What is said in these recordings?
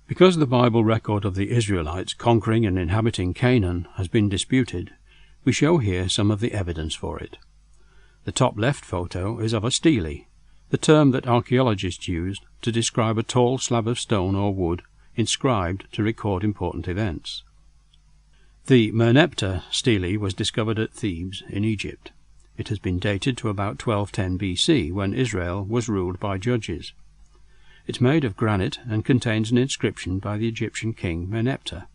Because the Bible record of the Israelites conquering and inhabiting Canaan has been disputed, we show here some of the evidence for it. The top left photo is of a stele, the term that archaeologists used to describe a tall slab of stone or wood inscribed to record important events. The Merneptah stele was discovered at Thebes in Egypt. It has been dated to about 1210 BC, when Israel was ruled by judges. It's made of granite and contains an inscription by the Egyptian king Merneptah.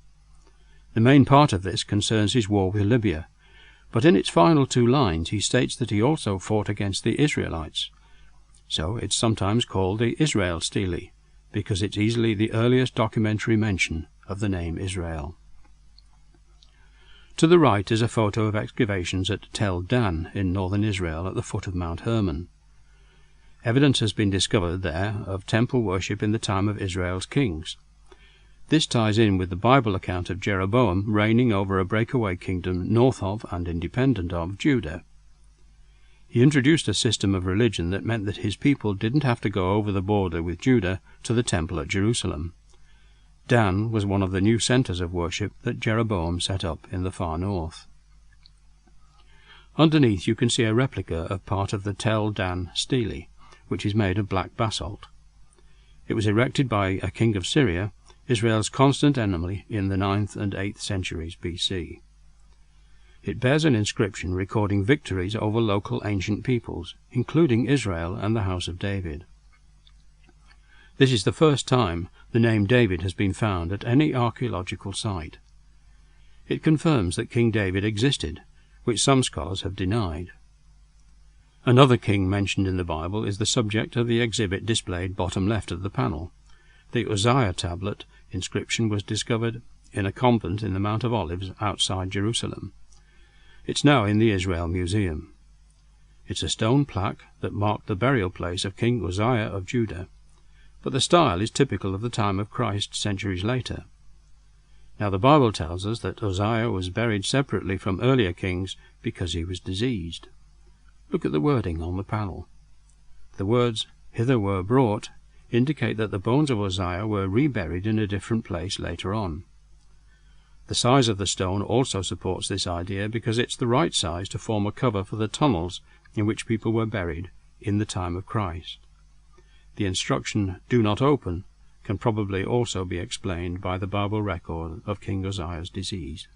The main part of this concerns his war with Libya, but in its final 2 lines he states that he also fought against the Israelites. So it's sometimes called the Israel stele, because it's easily the earliest documentary mention of the name Israel. To the right is a photo of excavations at Tel Dan in northern Israel at the foot of Mount Hermon. Evidence has been discovered there of temple worship in the time of Israel's kings. This ties in with the Bible account of Jeroboam reigning over a breakaway kingdom north of and independent of Judah. He introduced a system of religion that meant that his people didn't have to go over the border with Judah to the temple at Jerusalem. Dan was one of the new centers of worship that Jeroboam set up in the far north. Underneath you can see a replica of part of the Tel Dan stele, which is made of black basalt. It was erected by a king of Syria, Israel's constant enemy in the 9th and 8th centuries BC. It bears an inscription recording victories over local ancient peoples, including Israel and the House of David. This is the first time the name David has been found at any archaeological site. It confirms that King David existed, which some scholars have denied. Another king mentioned in the Bible is the subject of the exhibit displayed bottom left of the panel. The Uzziah tablet inscription was discovered in a convent in the Mount of Olives outside Jerusalem. It's now in the Israel Museum. It's a stone plaque that marked the burial place of King Uzziah of Judah, but the style is typical of the time of Christ centuries later. Now the Bible tells us that Uzziah was buried separately from earlier kings because he was diseased. Look at the wording on the panel. The words, "hither were brought," indicate that the bones of Uzziah were reburied in a different place later on. The size of the stone also supports this idea because it's the right size to form a cover for the tunnels in which people were buried in the time of Christ. The instruction, "do not open," can probably also be explained by the Bible record of King Uzziah's disease.